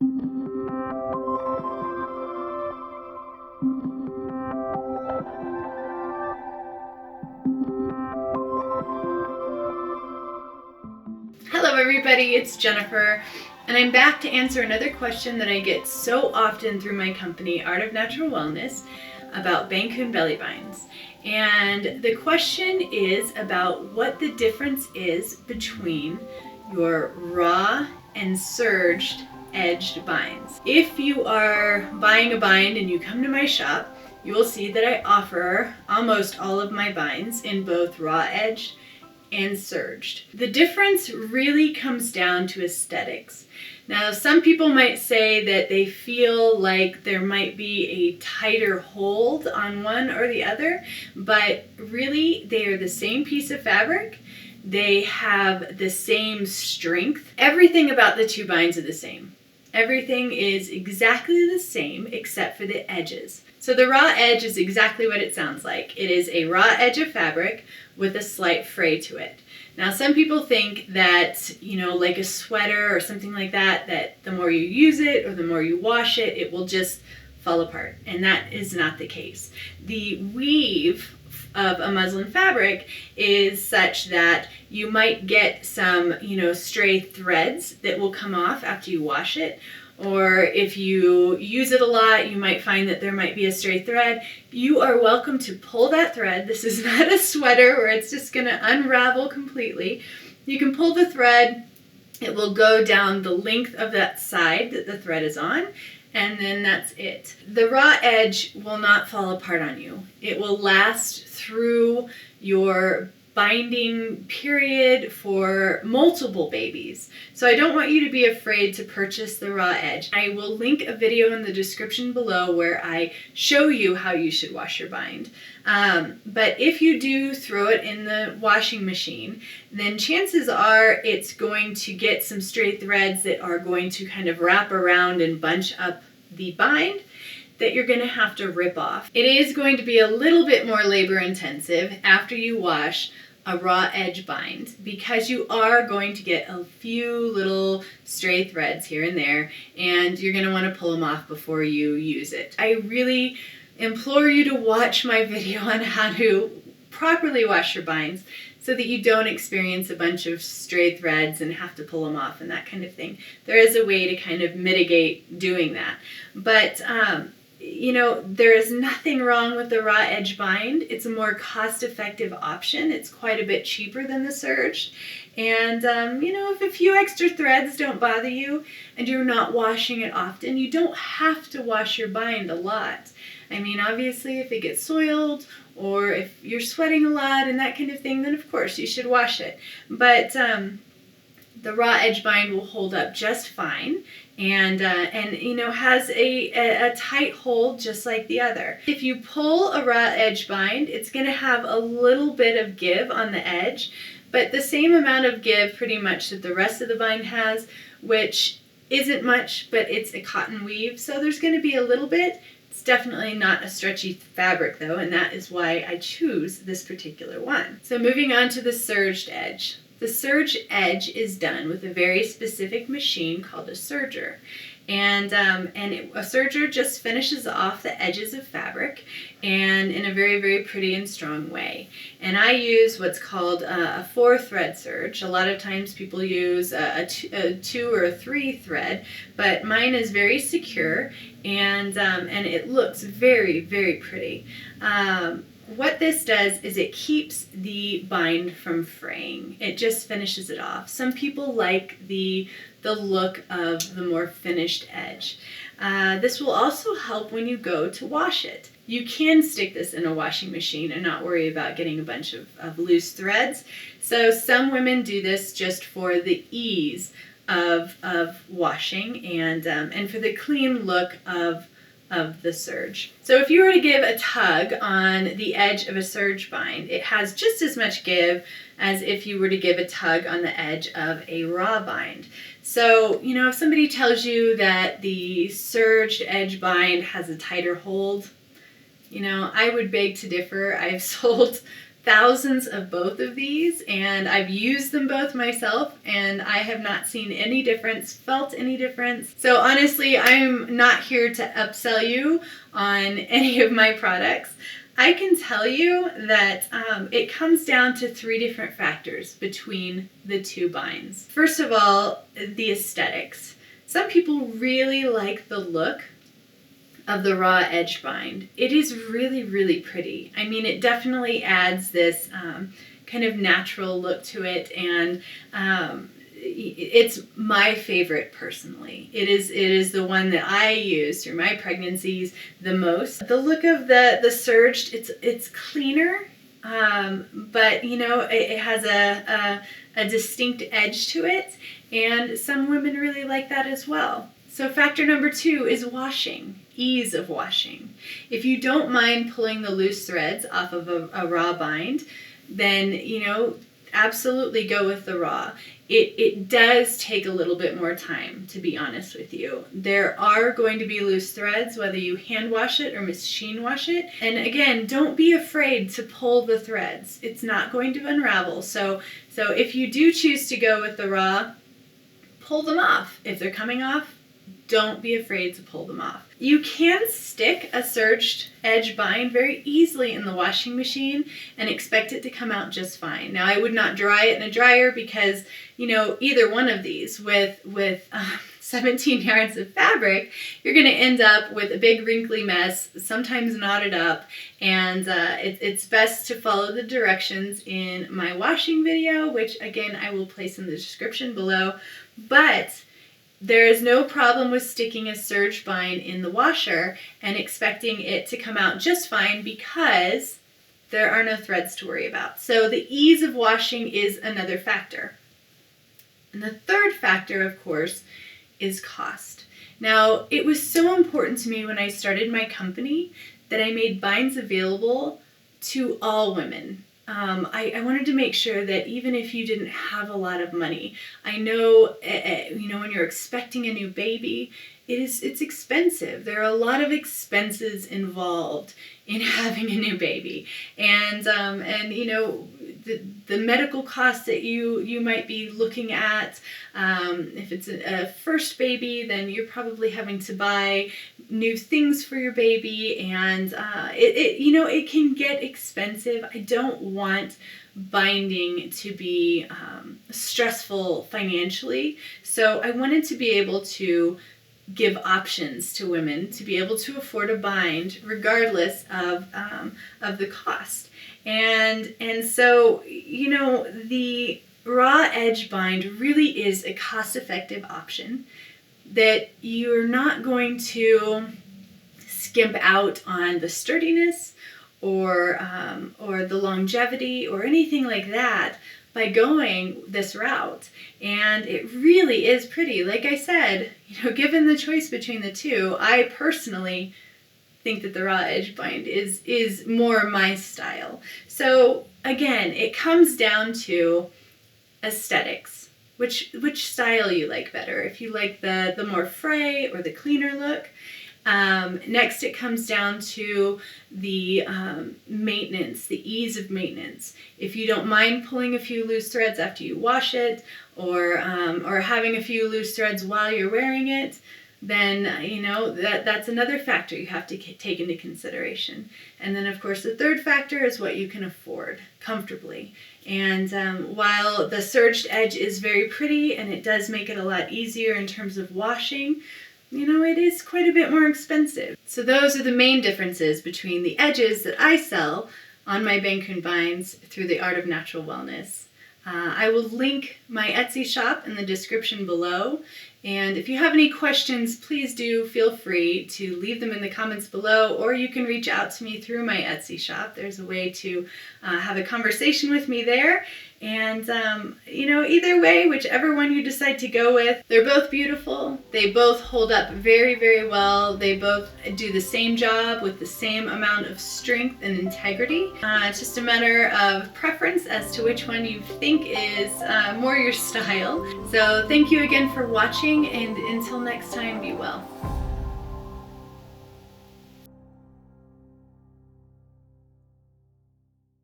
Hello everybody, it's Jennifer, and I'm back to answer another question that I get so often through my company, Art of Natural Wellness, about Bengkung Belly Binds. And the question is about what the difference is between your raw and serged edged binds. If you are buying a bind and you come to my shop, you will see that I offer almost all of my binds in both raw edged and serged. The difference really comes down to aesthetics. Now, some people might say that they feel like there might be a tighter hold on one or the other, but really they are the same piece of fabric. They have the same strength. Everything about the two binds are the same. Everything is exactly the same except for the edges. So the raw edge is exactly what it sounds like. It is a raw edge of fabric with a slight fray to it. Now, some people think that, like a sweater or something like that, that the more you use it or the more you wash it, it will just fall apart. And that is not the case. The weave of a muslin fabric is such that you might get some, stray threads that will come off after you wash it. Or if you use it a lot, you might find that there might be a stray thread. You are welcome to pull that thread. This is not a sweater where it's just going to unravel completely. You can pull the thread. It will go down the length of that side that the thread is on, and then that's it. The raw edge will not fall apart on you. It will last through your binding period for multiple babies. So I don't want you to be afraid to purchase the raw edge. I will link a video in the description below where I show you how you should wash your bind. But if you do throw it in the washing machine, then chances are it's going to get some stray threads that are going to kind of wrap around and bunch up the bind that you're going to have to rip off. It is going to be a little bit more labor intensive after you wash a raw edge bind because you are going to get a few little stray threads here and there, and you're going to want to pull them off before you use it. I really implore you to watch my video on how to properly wash your binds so that you don't experience a bunch of stray threads and have to pull them off and that kind of thing. There is a way to kind of mitigate doing that. But there is nothing wrong with the raw edge bind. It's a more cost-effective option. It's quite a bit cheaper than the serged. And, if a few extra threads don't bother you and you're not washing it often, you don't have to wash your bind a lot. I mean, obviously, if it gets soiled or if you're sweating a lot and that kind of thing, then of course you should wash it. But the raw edge bind will hold up just fine and has a tight hold just like the other. If you pull a raw edge bind, it's going to have a little bit of give on the edge, but the same amount of give pretty much that the rest of the bind has, which isn't much, but it's a cotton weave, so there's going to be a little bit. It's definitely not a stretchy fabric though, and that is why I choose this particular one. So moving on to the serged edge. The serged edge is done with a very specific machine called a serger. And a serger just finishes off the edges of fabric and in a very, very pretty and strong way. And I use what's called a 4-thread serge. A lot of times people use a 2 or a 3 thread, but mine is very secure and it looks very, very pretty. What this does is it keeps the bind from fraying. It just finishes it off. Some people like the look of the more finished edge. This will also help when you go to wash it. You can stick this in a washing machine and not worry about getting a bunch of loose threads. So some women do this just for the ease of washing and for the clean look of the serge. So if you were to give a tug on the edge of a serge bind, it has just as much give as if you were to give a tug on the edge of a raw bind. So, if somebody tells you that the serged edge bind has a tighter hold, I would beg to differ. I've sold thousands of both of these, and I've used them both myself, and I have not seen any difference, felt any difference. So honestly, I'm not here to upsell you on any of my products. I can tell you that it comes down to 3 different factors between the 2 binds. First of all, the aesthetics. Some people really like the look of the raw edge bind. It is really, really pretty. I mean, it definitely adds this kind of natural look to it, and it's my favorite personally. It is the one that I use through my pregnancies the most. The look of the Serged, it's cleaner, but you know, it has a distinct edge to it, and some women really like that as well. So factor number 2 is washing, ease of washing. If you don't mind pulling the loose threads off of a raw bind, then, you know, absolutely go with the raw. It does take a little bit more time, to be honest with you. There are going to be loose threads, whether you hand wash it or machine wash it. And again, don't be afraid to pull the threads. It's not going to unravel. So if you do choose to go with the raw, pull them off. If they're coming off, don't be afraid to pull them off. You can stick a serged edge bind very easily in the washing machine and expect it to come out just fine. Now, I would not dry it in a dryer because, you know, either one of these with 17 yards of fabric, you're going to end up with a big wrinkly mess, sometimes knotted up, and it's best to follow the directions in my washing video, which again, I will place in the description below. But there is no problem with sticking a serge bind in the washer and expecting it to come out just fine because there are no threads to worry about. So the ease of washing is another factor. And the third factor, of course, is cost. Now, it was so important to me when I started my company that I made binds available to all women. I wanted to make sure that even if you didn't have a lot of money, I know, you know, when you're expecting a new baby, it's expensive. There are a lot of expenses involved in having a new baby, and you know, the medical costs that you might be looking at. If it's a first baby, then you're probably having to buy new things for your baby, and you know, it can get expensive. I don't want binding to be stressful financially, so I wanted to be able to give options to women to be able to afford a bind regardless of the cost. And so, you know, the raw edge bind really is a cost-effective option that you're not going to skimp out on the sturdiness or the longevity or anything like that by going this route. And it really is pretty. Like I said, you know, given the choice between the two, I personally think that the raw edge bind is more my style. So again, it comes down to aesthetics, which style you like better. If you like the more fray or the cleaner look. Next, it comes down to the maintenance, the ease of maintenance. If you don't mind pulling a few loose threads after you wash it, or having a few loose threads while you're wearing it, then, you know, that's another factor you have to take into consideration. And then, of course, the third factor is what you can afford comfortably. And while the serged edge is very pretty and it does make it a lot easier in terms of washing, you know, it is quite a bit more expensive. So those are the main differences between the edges that I sell on my Bengkung binds through the Art of Natural Wellness. I will link my Etsy shop in the description below. And if you have any questions, please do feel free to leave them in the comments below, or you can reach out to me through my Etsy shop. There's a way to have a conversation with me there. And, you know, either way, whichever one you decide to go with, they're both beautiful. They both hold up very, very well. They both do the same job with the same amount of strength and integrity. It's just a matter of preference as to which one you think is more your style. So thank you again for watching, and until next time, be well.